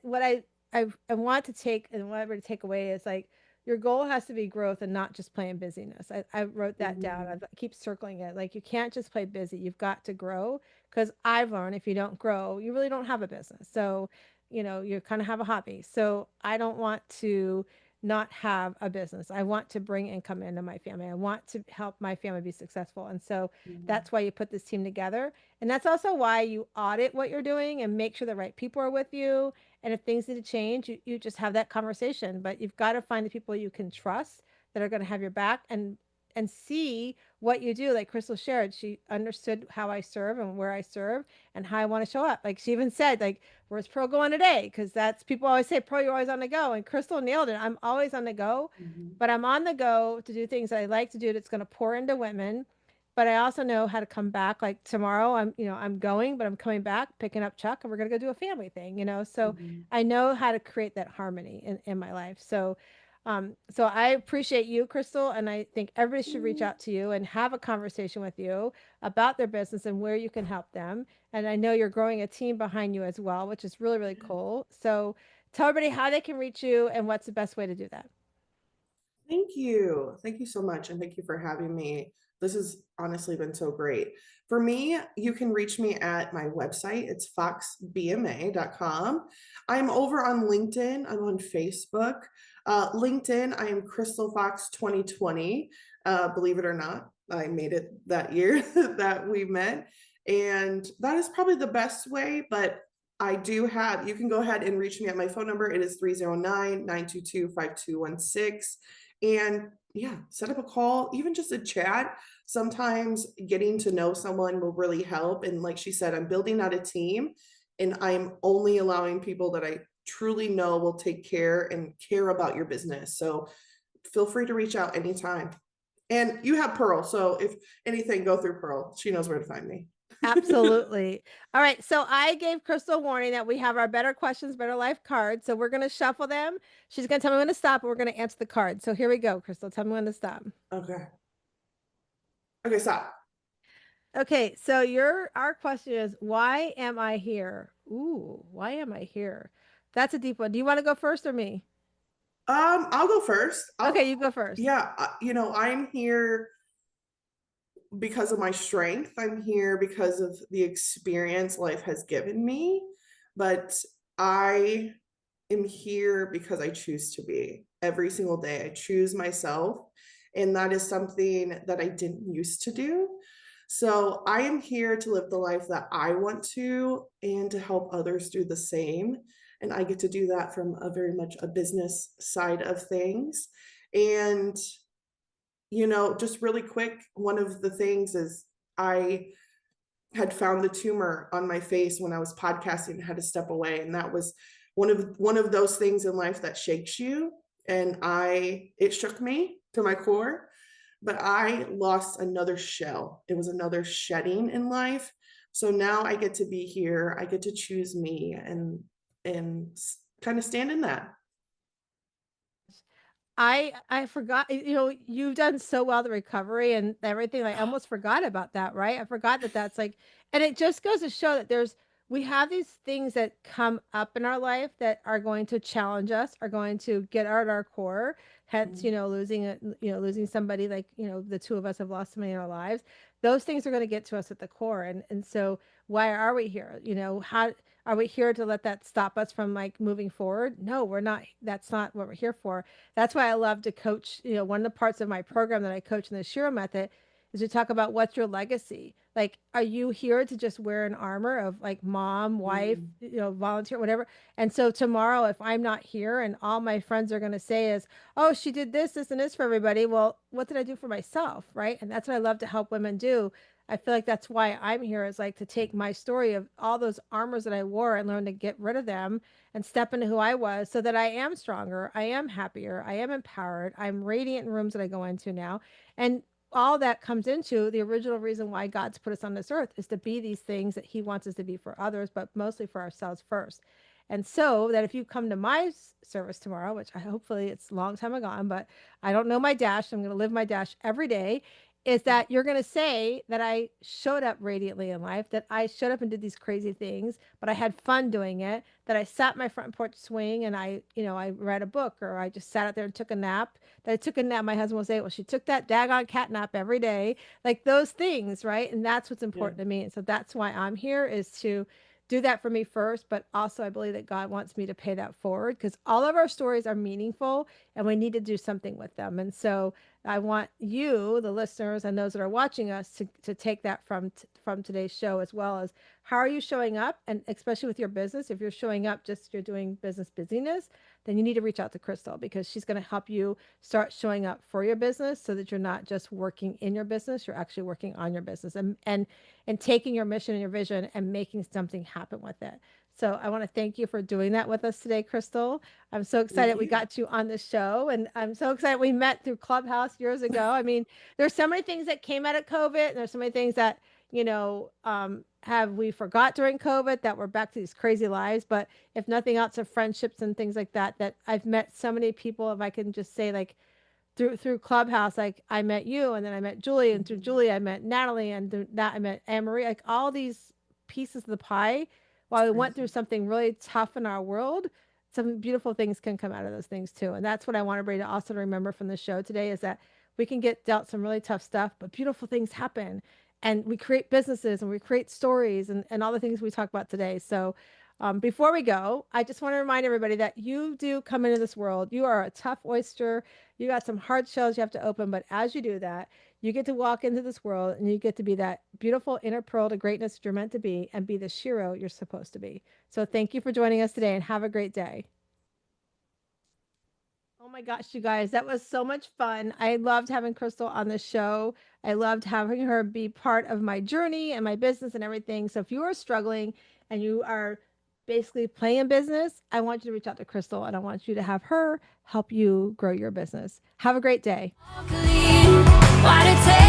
S3: want to take, and whatever to take away is like, your goal has to be growth and not just plain busyness. I wrote that down. I
S1: Mhm.
S3: keep circling it. Like, you can't just play busy. You've got to grow, because I've learned if you don't grow, you really don't have a business. So, you kind of have a hobby. So I don't want to not have a business. I want to bring income into my family. I want to help my family be successful. And so
S1: Mhm.
S3: that's why you put this team together. And that's also why you audit what you're doing and make sure the right people are with you, and if things need to change, you just have that conversation. But you've got to find the people you can trust that are going to have your back, and see what you do. Like Crystal shared, she understood how I serve and where I serve and how I want to show up. Like, she even said, like, "Where's Pearl going today?" Because that's, people always say, "Pearl, you're always on the go." And Crystal nailed it. I'm always on the go,
S1: Mhm.
S3: but I'm on the go to do things that I like to do that's going to pour into women. But I also know how to come back. Like tomorrow, I'm going, but I'm coming back, picking up Chuck, and we're gonna go do a family thing. So
S1: Mhm.
S3: I know how to create that harmony in my life. So I appreciate you, Crystal, and I think everybody should reach out to you and have a conversation with you about their business and where you can help them. And I know you're growing a team behind you as well, which is really, really cool. So tell everybody how they can reach you and what's the best way to do that.
S1: Thank you. Thank you so much. And thank you for having me. This has honestly been so great. For me, you can reach me at my website. It's foxbma.com. I'm over on LinkedIn. I'm on Facebook. LinkedIn, I am Crystal Fox 2020. Believe it or not, I made it that year that we met. And that is probably the best way, but you can go ahead and reach me at my phone number. It is 309-922-5216. And yeah, set up a call, even just a chat. Sometimes getting to know someone will really help. And like she said, I'm building out a team, and I'm only allowing people that I truly know will take care and care about your business. So feel free to reach out anytime. And you have Pearl. So if anything, go through Pearl. She knows where to find me.
S3: Absolutely. All right. So I gave Crystal warning that we have our Better Questions, Better Life cards. So we're going to shuffle them. She's going to tell me when to stop, and we're going to answer the card. So here we go, Crystal. Tell me when to stop.
S1: Okay. Okay, stop.
S3: Okay. So our question is, why am I here? Ooh, why am I here? That's a deep one. Do you want to go first or me?
S1: I'll go first.
S3: Okay, you go first.
S1: Yeah, I'm here because of my strength. I'm here because of the experience life has given me, but I am here because I choose to be. Every single day I choose myself, and that is something that I didn't used to do. So I am here to live the life that I want to, and to help others do the same. And I get to do that from a very much a business side of things. And just really quick, one of the things is I had found the tumor on my face when I was podcasting and had to step away. And that was one of those things in life that shakes you. And it shook me to my core, but I lost another shell. It was another shedding in life. So now I get to be here. I get to choose me and kind of stand in that.
S3: I forgot, you've done so well the recovery and everything. I almost forgot about that, right? I forgot that that's like, and it just goes to show that we have these things that come up in our life that are going to challenge us, are going to get at our core. Hence, losing somebody, like, the two of us have lost somebody in our lives. Those things are going to get to us at the core. And so why are we here? How are we here to let that stop us from like moving forward? No, we're not. That's not what we're here for. That's why I love to coach. One of the parts of my program that I coach in the Shiro method is to talk about what's your legacy. Like, are you here to just wear an armor of like mom, wife,
S1: Mm.
S3: volunteer, whatever? And so tomorrow, if I'm not here and all my friends are going to say is, oh, she did this, this, and this for everybody. Well, what did I do for myself? Right. And that's what I love to help women do. I feel like that's why I'm here, is like to take my story of all those armors that I wore and learn to get rid of them and step into who I was, so that I am stronger, I am happier, I am empowered, I'm radiant in rooms that I go into now. And all that comes into the original reason why God's put us on this earth, is to be these things that he wants us to be for others, but mostly for ourselves first. And so that if you come to my service tomorrow, which I hopefully it's a long time ago, but I don't know my dash, I'm going to live my dash every day, is that you're going to say that I showed up radiantly in life, that I showed up and did these crazy things, but I had fun doing it, that I sat in my front porch swing and I read a book, or I just sat out there and took a nap, that I took a nap. My husband will say, well, she took that daggone cat nap every day, like those things, right? And that's what's
S1: Yeah.
S3: important to me. And so that's why I'm here, is to do that for me first, but also I believe that God wants me to pay that forward, because all of our stories are meaningful and we need to do something with them. And so I want you, the listeners, and those that are watching us, to take that from today's show, as well as how are you showing up, and especially with your business. If you're showing up just you're doing business busyness, then you need to reach out to Crystal, because she's going to help you start showing up for your business, so that you're not just working in your business, you're actually working on your business, and taking your mission and your vision and making something happen with it. So I want to thank you for doing that with us today, Crystal. I'm so
S1: Thank
S3: excited we
S1: you.
S3: got you on the show, and I'm so excited we met through Clubhouse years ago. I mean, there's so many things that came out of COVID, and there's so many things that, have we forgot during COVID, that we're back to these crazy lives. But if nothing else, of friendships and things like that, that I've met so many people, if I can just say, like, through Clubhouse, like I met you, and then I met Julie, and through
S1: Mhm.
S3: Julie I met Natalie, and through that I met Anne Marie. Like, all these pieces of the pie, while we went through
S1: Crazy.
S3: something really tough in our world, some beautiful things can come out of those things too. And that's what I want everybody to also remember from the show today, is that we can get dealt some really tough stuff, but beautiful things happen. And we create businesses and we create stories, and all the things we talk about today. So before we go, I just want to remind everybody that you do come into this world. You are a tough oyster. You got some hard shells you have to open, but as you do that, you get to walk into this world and you get to be that beautiful inner pearl to greatness you're meant to be, and be the Shiro you're supposed to be. So thank you for joining us today, and have a great day. Oh my gosh, you guys, that was so much fun. I loved having Crystal on the show. I loved having her be part of my journey and my business and everything. So if you are struggling and you are basically playing business, I want you to reach out to Crystal, and I want you to have her help you grow your business. Have a great day.
S2: Why'd it take